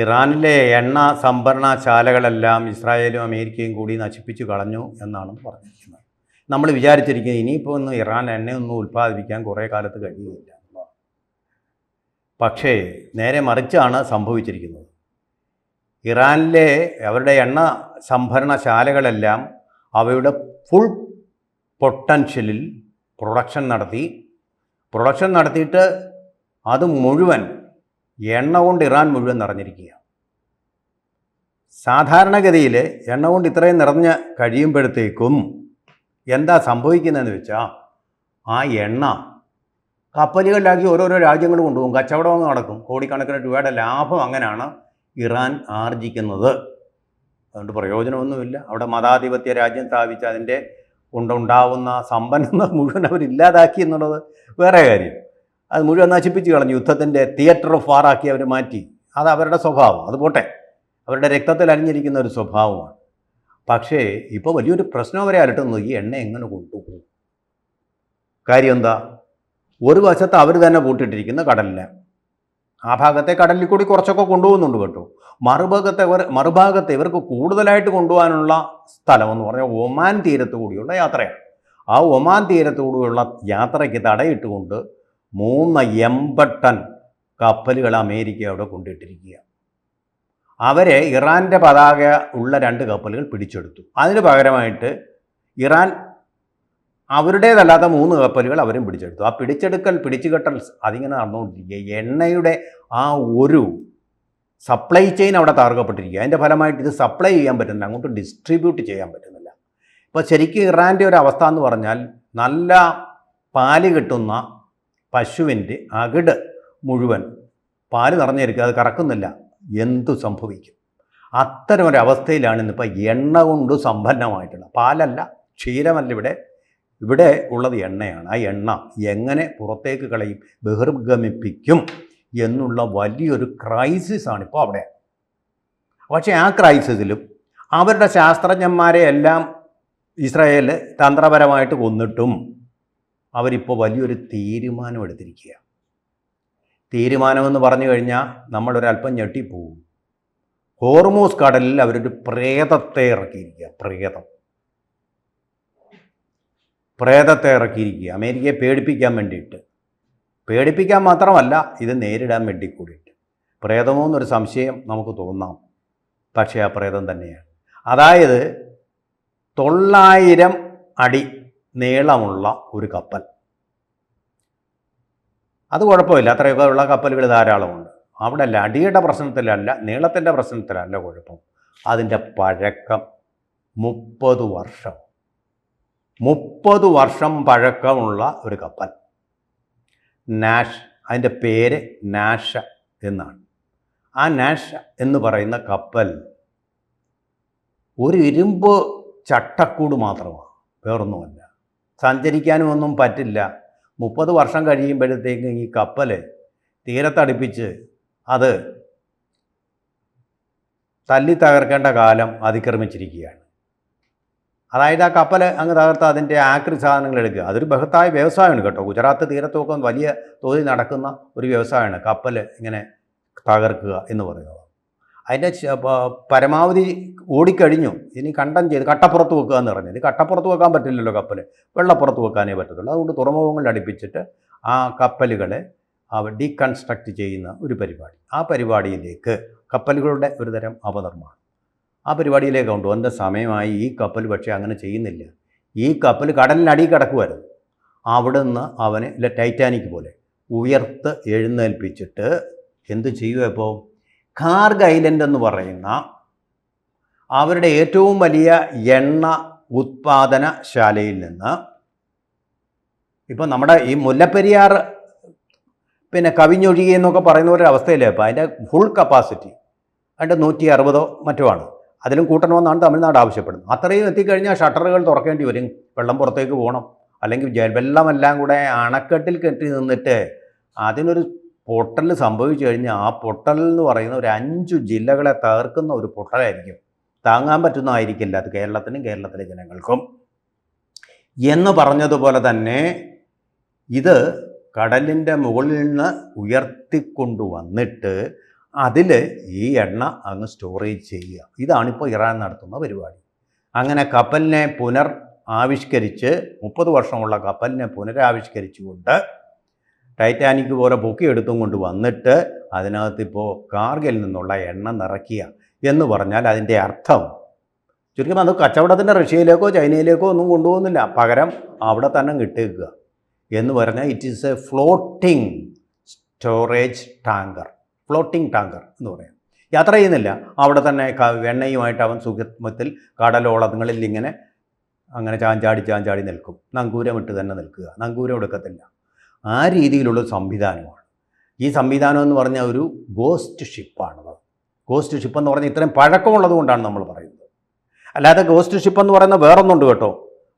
ഇറാനിലെ എണ്ണ സംഭരണശാലകളെല്ലാം ഇസ്രായേലും അമേരിക്കയും കൂടി നശിപ്പിച്ചു കളഞ്ഞു എന്നാണ് പറഞ്ഞിരിക്കുന്നത്. നമ്മൾ വിചാരിച്ചിരിക്കുന്നത് ഇനിയിപ്പോൾ ഒന്നും ഇറാൻ എണ്ണയൊന്നും ഉൽപ്പാദിപ്പിക്കാൻ കുറേ കാലത്ത് കഴിയുകയില്ല. പക്ഷേ നേരെ മറിച്ചാണ് സംഭവിച്ചിരിക്കുന്നത്. ഇറാനിലെ അവരുടെ എണ്ണ സംഭരണശാലകളെല്ലാം അവയുടെ ഫുൾ പൊട്ടൻഷ്യലിൽ പ്രൊഡക്ഷൻ നടത്തിയിട്ട് അത് മുഴുവൻ എണ്ണ കൊണ്ട് ഇറാൻ മുഴുവൻ നിറഞ്ഞിരിക്കുക. സാധാരണഗതിയിൽ എണ്ണ കൊണ്ട് ഇത്രയും നിറഞ്ഞ് കഴിയുമ്പോഴത്തേക്കും എന്താ സംഭവിക്കുന്നതെന്ന് വെച്ചാൽ ആ എണ്ണ കപ്പലുകളിലാക്കി ഓരോരോ രാജ്യങ്ങൾ കൊണ്ടുപോകും, കച്ചവടം നടക്കും, കോടിക്കണക്കിന് രൂപയുടെ ലാഭം അങ്ങനെയാണ് ഇറാൻ ആർജിക്കുന്നത്. അതുകൊണ്ട് പ്രയോജനമൊന്നുമില്ല. അവിടെ മതാധിപത്യ രാജ്യം സ്ഥാപിച്ച് അതിൻ്റെ കൊണ്ടുണ്ടാവുന്ന സമ്പന്നത മുഴുവൻ അവരില്ലാതാക്കി എന്നുള്ളത് വേറെ കാര്യം. അത് മുഴുവൻ നശിപ്പിച്ച് കളഞ്ഞു. യുദ്ധത്തിൻ്റെ തിയേറ്റർ ഓഫ് വാറാക്കി അവർ മാറ്റി. അത് അവരുടെ സ്വഭാവം, അത് പോട്ടെ, അവരുടെ രക്തത്തിൽ അലിഞ്ഞിരിക്കുന്ന ഒരു സ്വഭാവമാണ്. പക്ഷേ ഇപ്പോൾ വലിയൊരു പ്രശ്നം അവരെ അലട്ടുന്നത് ഈ എണ്ണ എങ്ങനെ കൊണ്ടുപോകും. കാര്യം എന്താ? ഒരു വശത്ത് അവർ തന്നെ പൂട്ടിയിട്ടിരിക്കുന്ന കടലിൽ, ആ ഭാഗത്തെ കടലിൽ കൂടി കുറച്ചൊക്കെ കൊണ്ടുപോകുന്നുണ്ട് കേട്ടോ. മറുഭാഗത്ത് ഇവർക്ക് കൂടുതലായിട്ട് കൊണ്ടുപോകാനുള്ള സ്ഥലമെന്ന് പറഞ്ഞാൽ ഒമാൻ തീരത്തു കൂടിയുള്ള യാത്രയാണ്. ആ ഒമാൻ തീരത്തു കൂടിയുള്ള യാത്രയ്ക്ക് തടയിട്ടുകൊണ്ട് 3 എമ്പട്ടൺ കപ്പലുകൾ അമേരിക്ക അവിടെ കൊണ്ടിട്ടിരിക്കുക. അവരെ ഇറാൻ്റെ പതാക ഉള്ള 2 കപ്പലുകൾ പിടിച്ചെടുത്തു. അതിന് പകരമായിട്ട് ഇറാൻ അവരുടേതല്ലാത്ത 3 കപ്പലുകൾ അവരും പിടിച്ചെടുത്തു. ആ പിടിച്ചുകെട്ടൽ അതിങ്ങനെ നടന്നുകൊണ്ടിരിക്കുക. എണ്ണയുടെ ആ ഒരു സപ്ലൈ ചെയിൻ അവിടെ തകർക്കപ്പെട്ടിരിക്കുക. അതിൻ്റെ ഫലമായിട്ട് ഇത് സപ്ലൈ ചെയ്യാൻ പറ്റുന്നില്ല, അങ്ങോട്ട് ഡിസ്ട്രിബ്യൂട്ട് ചെയ്യാൻ പറ്റുന്നില്ല. ഇപ്പോൾ ശരിക്കും ഇറാൻ്റെ ഒരു അവസ്ഥ എന്ന് പറഞ്ഞാൽ നല്ല പാല് കിട്ടുന്ന പശുവിൻ്റെ അകിട് മുഴുവൻ പാല് നിറഞ്ഞിരിക്കുക, അത് കറക്കുന്നില്ല. എന്തു സംഭവിക്കും? അത്തരമൊരവസ്ഥയിലാണ് ഇന്നിപ്പോൾ എണ്ണ കൊണ്ട് സമ്പന്നമായിട്ടുള്ള, പാലല്ല, ക്ഷീരമല്ല, ഇവിടെ ഉള്ളത് എണ്ണയാണ്. ആ എണ്ണ എങ്ങനെ പുറത്തേക്ക് കളയും, ബഹിർഗമിപ്പിക്കും എന്നുള്ള വലിയൊരു ക്രൈസിസാണ് ഇപ്പോൾ അവിടെ. പക്ഷേ ആ ക്രൈസിസിലും അവരുടെ ശാസ്ത്രജ്ഞന്മാരെ എല്ലാം ഇസ്രായേൽ തന്ത്രപരമായിട്ട് കൊന്നിട്ടും അവരിപ്പോൾ വലിയൊരു തീരുമാനമെടുത്തിരിക്കുക. തീരുമാനമെന്ന് പറഞ്ഞു കഴിഞ്ഞാൽ നമ്മളൊരല്പം ഞെട്ടിപ്പോവും. ഹോർമൂസ് കടലിൽ അവരൊരു പ്രേതത്തെ ഇറക്കിയിരിക്കുക. പ്രേതത്തെ ഇറക്കിയിരിക്കുക അമേരിക്കയെ പേടിപ്പിക്കാൻ വേണ്ടിയിട്ട്. പേടിപ്പിക്കാൻ മാത്രമല്ല, ഇത് നേരിടാൻ വേണ്ടി കൂടിയിട്ട്. പ്രേതമോ എന്നൊരു സംശയം നമുക്ക് തോന്നാം, പക്ഷേ ആ പ്രേതം തന്നെയാണ്. അതായത് 900 അടി നീളമുള്ള ഒരു കപ്പൽ. അത് കുഴപ്പമില്ല, അത്രയൊക്കെ ഉള്ള കപ്പലുകൾ ധാരാളമുണ്ട്. അവിടെ അല്ല, അടിയുടെ പ്രശ്നത്തിലല്ല, നീളത്തിൻ്റെ പ്രശ്നത്തിലല്ല കുഴപ്പം. അതിൻ്റെ പഴക്കം 30 വർഷം. 30 വർഷം പഴക്കമുള്ള ഒരു കപ്പൽ. നാഷ്, അതിൻ്റെ പേര് നാഷ എന്നാണ്. ആ നാഷ എന്ന് പറയുന്ന കപ്പൽ ഒരു ഇരുമ്പ് ചട്ടക്കൂട് മാത്രമാണ്, വേറൊന്നുമല്ല. സഞ്ചരിക്കാനും ഒന്നും പറ്റില്ല. 30 വർഷം കഴിയുമ്പോഴത്തേക്കും ഈ കപ്പൽ തീരത്തടുപ്പിച്ച് അത് തല്ലി തകർക്കേണ്ട കാലം അതിക്രമിച്ചിരിക്കുകയാണ്. അതായത് ആ കപ്പൽ അങ്ങ് തകർത്ത് അതിൻ്റെ ആക്രി സാധനങ്ങൾ എടുക്കുക. അതൊരു ബൃഹത്തായ വ്യവസായമാണ് കേട്ടോ. ഗുജറാത്ത് തീരത്തൊക്കെ വലിയ തോതിൽ നടക്കുന്ന ഒരു വ്യവസായമാണ് കപ്പൽ ഇങ്ങനെ തകർക്കുക എന്ന് പറയുന്നത്. അതിൻ്റെ പരമാവധി ഓടിക്കഴിഞ്ഞു. ഇനി കണ്ടം ചെയ്ത് കട്ടപ്പുറത്ത് വെക്കുക എന്ന് പറഞ്ഞത്. ഇത് കട്ടപ്പുറത്ത് വെക്കാൻ പറ്റില്ലല്ലോ, കപ്പൽ വെള്ളപ്പുറത്ത് വെക്കാനേ പറ്റത്തുള്ളൂ. അതുകൊണ്ട് തുറമുഖങ്ങളിൽ അടുപ്പിച്ചിട്ട് ആ കപ്പലുകളെ ഡീകൺസ്ട്രക്റ്റ് ചെയ്യുന്ന ഒരു പരിപാടി. ആ പരിപാടിയിലേക്ക് കപ്പലുകളുടെ ഒരു തരം അപധർമ്മമാണ്. ആ പരിപാടിയിലേക്ക് കൊണ്ടുവന്ന സമയമായി. ഈ കപ്പൽ പക്ഷേ അങ്ങനെ ചെയ്യുന്നില്ല. ഈ കപ്പൽ കടലിനടി കിടക്കുമായിരുന്നു. അവിടെ നിന്ന് അവന് ടൈറ്റാനിക് പോലെ ഉയർത്ത് എഴുന്നേൽപ്പിച്ചിട്ട് എന്ത് ചെയ്യുക? ഇപ്പോൾ കാർഗ് ഐലൻഡ് എന്ന് പറയുന്ന അവരുടെ ഏറ്റവും വലിയ എണ്ണ ഉത്പാദനശാലയിൽ നിന്ന്, ഇപ്പം നമ്മുടെ ഈ മുല്ലപ്പെരിയാർ കവിഞ്ഞൊഴുകി എന്നൊക്കെ പറയുന്ന ഒരു അവസ്ഥയില്ലേ. അപ്പോൾ അതിൻ്റെ ഫുൾ കപ്പാസിറ്റി അതിൻ്റെ 160 മറ്റോ ആണ്. അതിലും കൂട്ടണമെന്നാണ് തമിഴ്നാട് ആവശ്യപ്പെടുന്നത്. അത്രയും എത്തിക്കഴിഞ്ഞാൽ ഷട്ടറുകൾ തുറക്കേണ്ടി വരും, വെള്ളം പുറത്തേക്ക് പോകണം. അല്ലെങ്കിൽ വെള്ളമെല്ലാം കൂടെ അണക്കെട്ടിൽ കെട്ടി നിന്നിട്ട് അതിനൊരു പൊട്ടൽ സംഭവിച്ചു കഴിഞ്ഞാൽ ആ പൊട്ടൽ എന്ന് പറയുന്ന ഒരു 5 ജില്ലകളെ തകർക്കുന്ന ഒരു പൊട്ടലായിരിക്കും. താങ്ങാൻ പറ്റുന്നതായിരിക്കില്ല അത് കേരളത്തിനും കേരളത്തിലെ ജനങ്ങൾക്കും. എന്ന് പറഞ്ഞതുപോലെ തന്നെ ഇത് കടലിൻ്റെ മുകളിൽ നിന്ന് ഉയർത്തിക്കൊണ്ടുവന്നിട്ട് അതിൽ ഈ എണ്ണ അങ്ങ് സ്റ്റോറേജ് ചെയ്യുക. ഇതാണിപ്പോൾ ഇറാൻ നടത്തുന്ന പരിപാടി. അങ്ങനെ കപ്പലിനെ ആവിഷ്കരിച്ച് 30 വർഷമുള്ള കപ്പലിനെ പുനരാവിഷ്കരിച്ചുകൊണ്ട് ടൈറ്റാനിക് പോലെ പൊക്കിയെടുത്തും കൊണ്ട് വന്നിട്ട് അതിനകത്തിപ്പോൾ കാർഗിൽ നിന്നുള്ള എണ്ണ നിറയ്ക്കുക എന്ന് പറഞ്ഞാൽ അതിൻ്റെ അർത്ഥം ചുരുക്കം അത് കച്ചവടത്തിൻ്റെ റഷ്യയിലേക്കോ ചൈനയിലേക്കോ ഒന്നും കൊണ്ടുപോകുന്നില്ല, പകരം അവിടെ തന്നെ കിട്ടുക എന്ന് പറഞ്ഞാൽ it is A floating storage tanker. Floating tanker എന്ന് പറയാം. യാത്ര ചെയ്യുന്നില്ല, അവിടെ തന്നെ എണ്ണയുമായിട്ട് അവൻ സുഖത്തിൽ കടലോളങ്ങളിൽ ഇങ്ങനെ അങ്ങനെ ചാഞ്ചാടി നിൽക്കും. നങ്കൂരമിട്ട് തന്നെ നിൽക്കുക, നങ്കൂരം എടുക്കത്തില്ല. ആ രീതിയിലുള്ളൊരു സംവിധാനമാണ്. ഈ സംവിധാനം എന്ന് പറഞ്ഞാൽ ഒരു ഗോസ്റ്റ് ഷിപ്പാണത്. ഗോസ്റ്റ് ഷിപ്പ് എന്ന് പറഞ്ഞാൽ ഇത്രയും പഴക്കമുള്ളത് കൊണ്ടാണ് നമ്മൾ പറയുന്നത്. അല്ലാതെ ഗോസ്റ്റ് ഷിപ്പ് എന്ന് പറയുന്നത് വേറൊന്നുണ്ട് കേട്ടോ.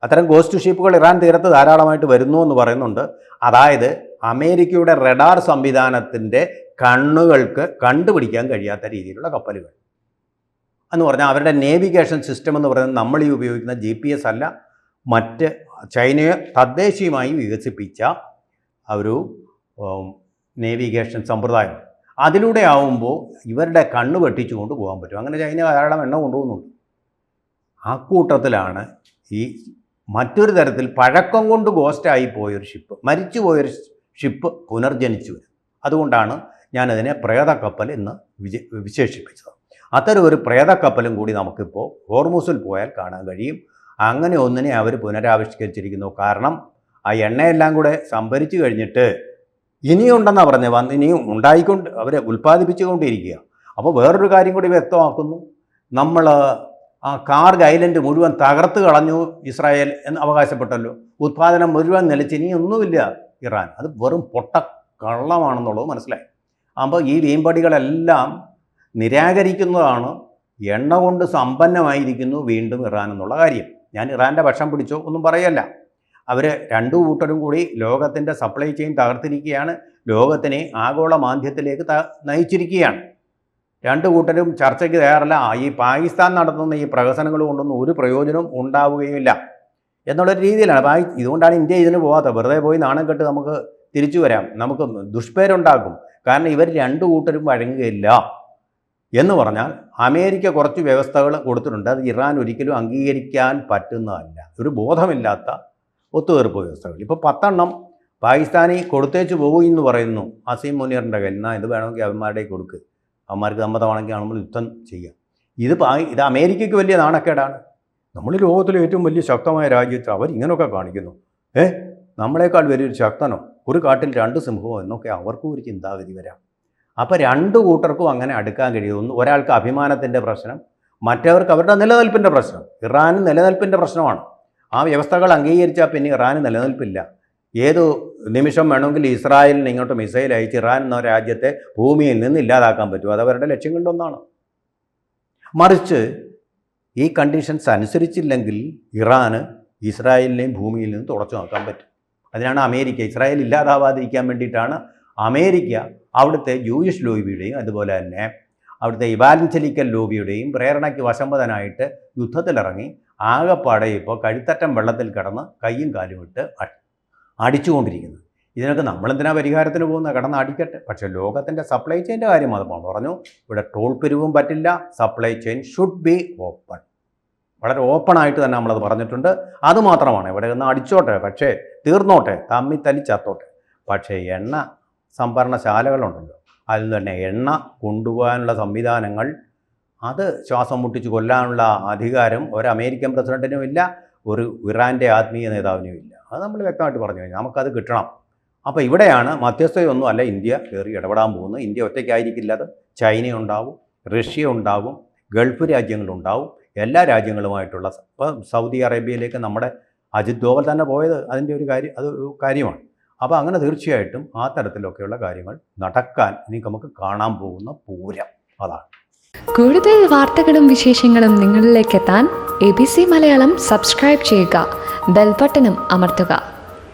അത്തരം ഗോസ്റ്റ് ഷിപ്പുകൾ ഇറാൻ തീരത്ത് ധാരാളമായിട്ട് വരുന്നു എന്ന് പറയുന്നുണ്ട്. അതായത് അമേരിക്കയുടെ റഡാർ സംവിധാനത്തിൻ്റെ കണ്ണുകൾക്ക് കണ്ടുപിടിക്കാൻ കഴിയാത്ത രീതിയിലുള്ള കപ്പലുകൾ എന്ന് പറഞ്ഞാൽ അവരുടെ നേവിഗേഷൻ സിസ്റ്റം എന്ന് പറയുന്നത് നമ്മൾ ഈ ഉപയോഗിക്കുന്ന GPS അല്ല, മറ്റ് ചൈനയെ തദ്ദേശീയമായി വികസിപ്പിച്ച ഒരു നേവിഗേഷൻ സമ്പ്രദായം. അതിലൂടെ ആവുമ്പോൾ ഇവരുടെ കണ്ണ് വെട്ടിച്ചു കൊണ്ട് പോകാൻ പറ്റും. അങ്ങനെ ചൈന ധാരാളം എണ്ണ കൊണ്ടുപോകുന്നുണ്ട്. ആ കൂട്ടത്തിലാണ് ഈ മറ്റൊരു തരത്തിൽ പഴക്കം കൊണ്ട് ഗോസ്റ്റായി പോയൊരു ഷിപ്പ്, മരിച്ചു പോയൊരു ഷിപ്പ് പുനർജനിച്ചു വരും. അതുകൊണ്ടാണ് ഞാനതിനെ പ്രേതക്കപ്പൽ എന്ന് വിശേഷിപ്പിച്ചത്. അത്തരം ഒരു പ്രേതക്കപ്പലും കൂടി നമുക്കിപ്പോൾ ഹോർമൂസിൽ പോയാൽ കാണാൻ കഴിയും. അങ്ങനെ ഒന്നിനെ അവർ പുനരാവിഷ്കരിച്ചിരിക്കുന്നു. കാരണം ആ എണ്ണയെല്ലാം കൂടെ സംഭരിച്ചു കഴിഞ്ഞിട്ട് ഇനിയുണ്ടെന്നാണ് പറഞ്ഞത്, ഇനിയും അവരെ ഉൽപ്പാദിപ്പിച്ചുകൊണ്ടിരിക്കുക. അപ്പോൾ വേറൊരു കാര്യം കൂടി വ്യക്തമാക്കുന്നു. നമ്മൾ ആ കാർഗ് ഐലൻഡ് മുഴുവൻ തകർത്ത് കളഞ്ഞു ഇസ്രായേൽ എന്ന് അവകാശപ്പെട്ടല്ലോ. ഉത്പാദനം മുഴുവൻ നിലച്ച് ഇനിയൊന്നുമില്ല ഇറാൻ. അത് വെറും പൊട്ട കള്ളമാണെന്നുള്ളത് മനസ്സിലായി. അപ്പോൾ ഈ വീമ്പടികളെല്ലാം നിരാകരിക്കുന്നതാണ്. എണ്ണ കൊണ്ട് സമ്പന്നമായിരിക്കുന്നു വീണ്ടും ഇറാൻ എന്നുള്ള കാര്യം. ഞാൻ ഇറാൻ്റെ പക്ഷം പിടിച്ചോ ഒന്നും പറയല്ല. അവർ രണ്ടു കൂട്ടരും കൂടി ലോകത്തിൻ്റെ സപ്ലൈ ചെയിൻ തകർത്തിരിക്കുകയാണ്, ലോകത്തിനെ ആഗോള മാന്ദ്യത്തിലേക്ക് നയിച്ചിരിക്കുകയാണ്. രണ്ടു കൂട്ടരും ചർച്ചയ്ക്ക് തയ്യാറല്ല. ഈ പാകിസ്ഥാൻ നടത്തുന്ന ഈ പ്രഹസനങ്ങൾ കൊണ്ടൊന്നും ഒരു പ്രയോജനം ഉണ്ടാവുകയില്ല എന്നുള്ളൊരു രീതിയിലാണ്. ഇതുകൊണ്ടാണ് ഇന്ത്യ ഇതിന് പോകാത്തത്. വെറുതെ പോയി നാണം കെട്ട് നമുക്ക് തിരിച്ചു വരാം, നമുക്ക് ദുഷ്പേരുണ്ടാക്കും. കാരണം ഇവർ രണ്ടു കൂട്ടരും വഴങ്ങുകയില്ല എന്ന് പറഞ്ഞാൽ അമേരിക്ക കുറച്ച് വ്യവസ്ഥകൾ കൊടുത്തിട്ടുണ്ട്. അത് ഇറാൻ ഒരിക്കലും അംഗീകരിക്കാൻ പറ്റുന്നതല്ല. ഒരു ബോധമില്ലാത്ത ഒത്തുതീർപ്പ് വ്യവസ്ഥകൾ. ഇപ്പോൾ 10 പാകിസ്ഥാനി കൊടുത്തേച്ച് പോകും എന്ന് പറയുന്നു അസീം മുനീറിൻ്റെ കയ്യിൽ. ഇത് വേണമെങ്കിൽ അവന്മാരുടെ കൊടുക്കുക, അവന്മാർക്ക് സമ്മതമാണെങ്കിൽ നമ്മൾ യുദ്ധം ചെയ്യാം. ഇത് അമേരിക്കയ്ക്ക് വലിയ നാണക്കേടാണ്. നമ്മൾ ലോകത്തിലെ ഏറ്റവും വലിയ ശക്തമായ രാജ്യത്ത് അവരിങ്ങനെയൊക്കെ കാണിക്കുന്നു. നമ്മളെക്കാൾ വലിയൊരു ശക്തനോ, ഒരു കാട്ടിൽ 2 സിംഹമോ എന്നൊക്കെ അവർക്കും ഒരു ചിന്താഗതി വരാം. അപ്പോൾ രണ്ടു കൂട്ടർക്കും അങ്ങനെ അടുക്കാൻ കഴിയുന്നു. ഒരാൾക്ക് അഭിമാനത്തിൻ്റെ പ്രശ്നം, മറ്റവർക്ക് അവരുടെ നിലനിൽപ്പിൻ്റെ പ്രശ്നം. ഇറാന് നിലനിൽപ്പിൻ്റെ പ്രശ്നമാണ്. ആ വ്യവസ്ഥകൾ അംഗീകരിച്ചാൽ പിന്നെ ഇറാന് നിലനിൽപ്പില്ല. ഏതു നിമിഷം വേണമെങ്കിൽ ഇസ്രായേലിന് ഇങ്ങോട്ട് മിസൈൽ അയച്ച് ഇറാൻ എന്ന രാജ്യത്തെ ഭൂമിയിൽ നിന്ന് ഇല്ലാതാക്കാൻ പറ്റും. അത് അവരുടെ ലക്ഷ്യങ്ങളിലൊന്നാണ്. മറിച്ച് ഈ കണ്ടീഷൻസ് അനുസരിച്ചില്ലെങ്കിൽ ഇറാന് ഇസ്രായേലിനെയും ഭൂമിയിൽ നിന്ന് തുടച്ചു നോക്കാൻ പറ്റും. അതിനാണ് അമേരിക്ക ഇസ്രായേൽ ഇല്ലാതാവാതിരിക്കാൻ വേണ്ടിയിട്ടാണ് അമേരിക്ക അവിടുത്തെ ജൂയിഷ് ലോബിയുടെയും അതുപോലെ തന്നെ അവിടുത്തെ ഇവാഞ്ചലിക്കൽ ലോബിയുടെയും പ്രേരണയ്ക്ക് വശംവദനായിട്ട് യുദ്ധത്തിലിറങ്ങി ആകെപ്പാടെ ഇപ്പോൾ കഴുത്തറ്റം വെള്ളത്തിൽ കിടന്ന് കയ്യും കാലും ഇട്ട് അടിച്ചുകൊണ്ടിരിക്കുന്നത്. ഇതിനൊക്കെ നമ്മളെന്തിനാ പരിഹാരത്തിന് പോകുന്ന? കിടന്ന് അടിക്കട്ടെ. പക്ഷേ ലോകത്തിൻ്റെ സപ്ലൈ ചെയിൻ്റെ കാര്യം അത് പറഞ്ഞു. ഇവിടെ ടോൾ പിരിവും പറ്റില്ല. Supply chain should be open. വളരെ ഓപ്പണായിട്ട് തന്നെ നമ്മളത് പറഞ്ഞിട്ടുണ്ട്. അതുമാത്രമാണ് ഇവിടെ നിന്ന് അടിച്ചോട്ടെ, പക്ഷേ തീർന്നോട്ടെ, തമ്മിത്തല്ലി ചത്തോട്ടെ. പക്ഷേ എണ്ണ സംഭരണശാലകളുണ്ടല്ലോ, അതിൽ തന്നെ എണ്ണ കൊണ്ടുപോകാനുള്ള സംവിധാനങ്ങൾ, അത് ശ്വാസം മുട്ടിച്ച് കൊല്ലാനുള്ള അധികാരം ഒരു അമേരിക്കൻ പ്രസിഡൻറ്റിനും ഇല്ല, ഒരു ഇറാൻ്റെ ആത്മീയ നേതാവിനും ഇല്ല. അത് നമ്മൾ വ്യക്തമായിട്ട് പറഞ്ഞു കഴിഞ്ഞാൽ നമുക്കത് കിട്ടണം. അപ്പോൾ ഇവിടെയാണ് മധ്യസ്ഥയൊന്നും അല്ല ഇന്ത്യ കയറി ഇടപെടാൻ പോകുന്നത്. ഇന്ത്യ ഒറ്റയ്ക്കായിരിക്കില്ല. അത് ചൈന ഉണ്ടാവും, റഷ്യ ഉണ്ടാവും, ഗൾഫ് രാജ്യങ്ങളുണ്ടാവും, എല്ലാ രാജ്യങ്ങളുമായിട്ടുള്ള. ഇപ്പോൾ സൗദി അറേബ്യയിലേക്ക് നമ്മുടെ അജിത് ഡോവൽ തന്നെ പോയത് അതൊരു കാര്യമാണ്. അപ്പോൾ അങ്ങനെ തീർച്ചയായിട്ടും ആ തരത്തിലൊക്കെയുള്ള കാര്യങ്ങൾ നടക്കാൻ ഇനി നമുക്ക് കാണാൻ പോകുന്ന പൂരം അതാണ്. കൂടുതൽ വാർത്തകളും വിശേഷങ്ങളും നിങ്ങളിലേക്ക് എത്താൻ ABC മലയാളം സബ്സ്ക്രൈബ് ചെയ്യുക, ബെൽ ബട്ടണും അമർത്തുക.